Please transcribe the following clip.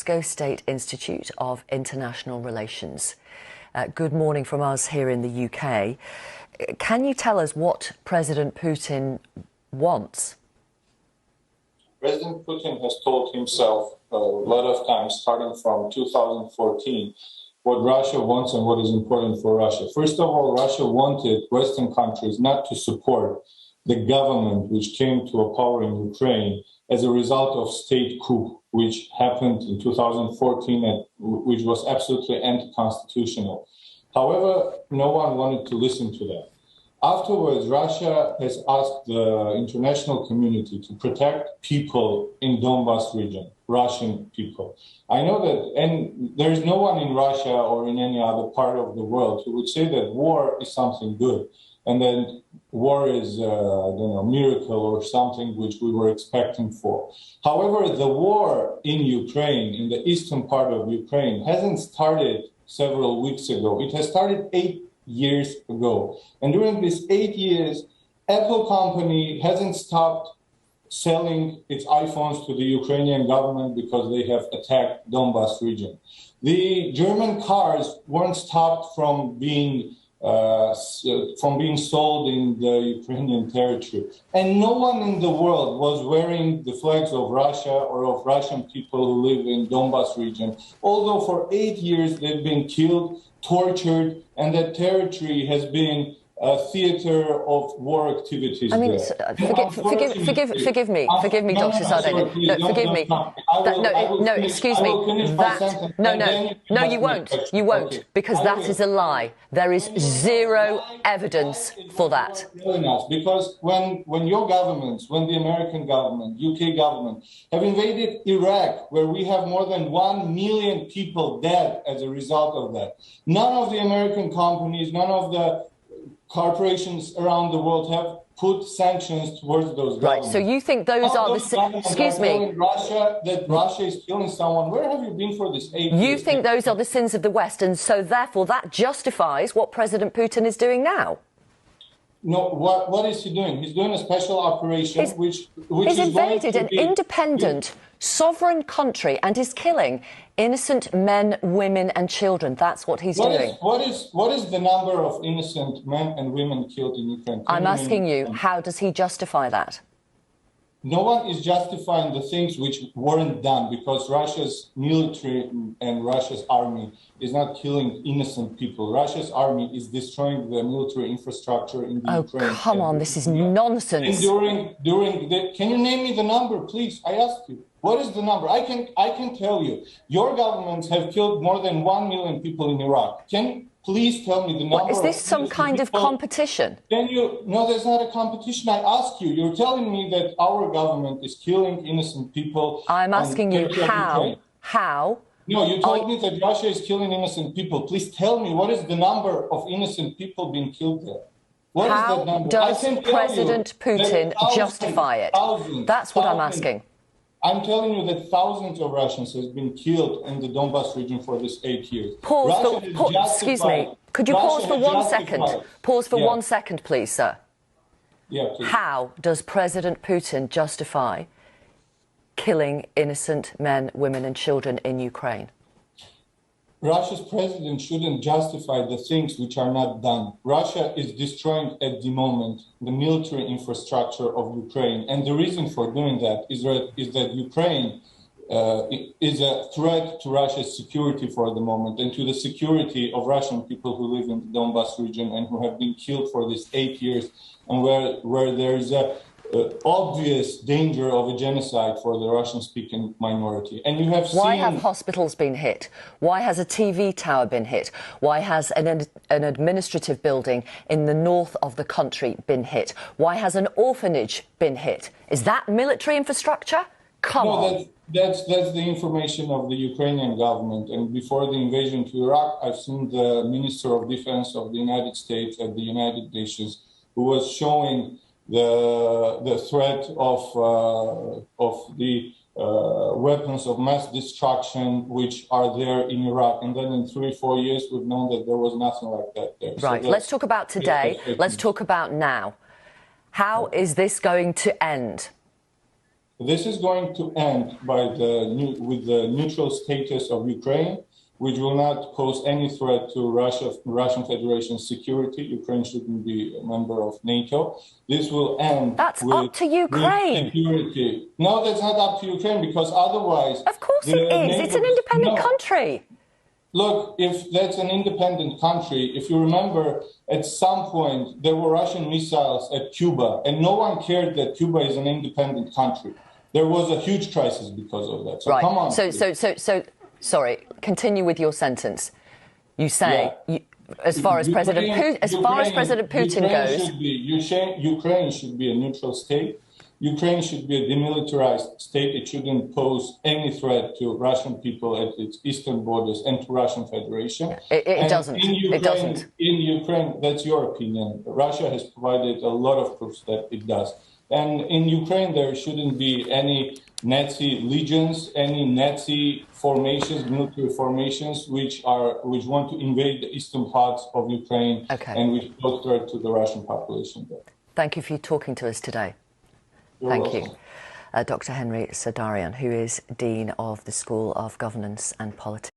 Glasgow State Institute of International Relations. Good morning from us here in the UK. Can you tell us what President Putin wants? President Putin has told himself a lot of times, starting from 2014, what Russia wants and what is important for Russia. First of all, Russia wanted Western countries not to support the government which came to a power in Ukraine as a result of state coup, which happened in 2014 and which was absolutely anti-constitutional. However, no one wanted to listen to that. Afterwards, Russia has asked the international community to protect people in Donbas region, Russian people. I know that, and there is no one in Russia or in any other part of the world who would say that war is something good, and then war is a miracle or something which we were expecting for. However, the war in Ukraine, in the eastern part of Ukraine, hasn't started several weeks ago. It has started 8 years ago. And during these 8 years, Apple company hasn't stopped selling its iPhones to the Ukrainian government because they have attacked Donbas region. The German cars weren't stopped from being sold in the Ukrainian territory. And no one in the world was wearing the flags of Russia or of Russian people who live in Donbas region, although for 8 years they've been killed, tortured, and that territory has been a theater of war activities. I mean, forgive me, Dr. Sadek. No, forgive me. No, excuse me. No, you won't, because that is a lie. There is zero evidence for that. Because when your governments, when the American government, UK government, have invaded Iraq, where we have more than 1 million people dead as a result of that, none of the American companies, none of the corporations around the world have put sanctions towards those governments. Right, so you think those are the... Excuse me. Russia, that Russia is killing someone. Where have you been for this 8 years? You think those are the sins of the West, and so therefore that justifies what President Putin is doing now? No, what is he doing? He's doing a special operation which he's invaded an independent, sovereign country and is killing innocent men, women and children. That's what he's doing. What is the number of innocent men and women killed in Ukraine? I'm asking you, how does he justify that? No one is justifying the things which weren't done, because Russia's military and Russia's army is not killing innocent people. Russia's army is destroying the military infrastructure in the Ukraine. Oh, come on, this is nonsense. And can you name me the number, please? I asked you. What is the number? I can tell you. Your governments have killed more than 1 million people in Iraq. Can you please tell me the number? What, is this some kind of competition? No, there's not a competition. I ask you. You're telling me that our government is killing innocent people. I'm asking you how. No, you told me that Russia is killing innocent people. Please tell me, what is the number of innocent people being killed there? What is that number? Does President Putin justify it? That's what I'm asking. I'm telling you that thousands of Russians have been killed in the Donbas region for this 8 years. Excuse me. Could you pause for 1 second? Pause for 1 second, please, sir. Yeah, please. How does President Putin justify killing innocent men, women and children in Ukraine? Russia's president shouldn't justify the things which are not done. Russia is destroying at the moment the military infrastructure of Ukraine. And the reason for doing that is that Ukraine is a threat to Russia's security for the moment, and to the security of Russian people who live in the Donbas region and who have been killed for these 8 years, and where there is a obvious danger of a genocide for the Russian-speaking minority. And you have seen... Why have hospitals been hit? Why has a TV tower been hit? Why has an administrative building in the north of the country been hit? Why has an orphanage been hit? Is that military infrastructure? Come on. That's the information of the Ukrainian government. And before the invasion to Iraq, I've seen the Minister of Defense of the United States at the United Nations, who was showing the threat of the weapons of mass destruction which are there in Iraq. And then in 3-4 years, we've known that there was nothing like that there. Right, so let's talk about today. Let's talk about now. How is this going to end? This is going to end with the neutral status of Ukraine, which will not pose any threat to Russian Federation's security. Ukraine shouldn't be a member of NATO. This will end. That's up to Ukraine. Security. No, that's not up to Ukraine, because otherwise... Of course it is. It's an independent country. Look, if that's an independent country, if you remember, at some point there were Russian missiles at Cuba, and no one cared that Cuba is an independent country. There was a huge crisis because of that. So right. Come on. So, sorry, continue with your sentence. You say, as far as President Putin goes... Ukraine should be a neutral state. Ukraine should be a demilitarized state. It shouldn't pose any threat to Russian people at its eastern borders and to Russian Federation. It doesn't. It doesn't. In Ukraine, that's your opinion. Russia has provided a lot of proofs that it does. And in Ukraine, there shouldn't be any Nazi legions, any Nazi formations, military formations, which want to invade the eastern parts of Ukraine and which pose threat to the Russian population there. Thank you for talking to us today. Thank you. Dr. Henry Sadarian, who is Dean of the School of Governance and Politics.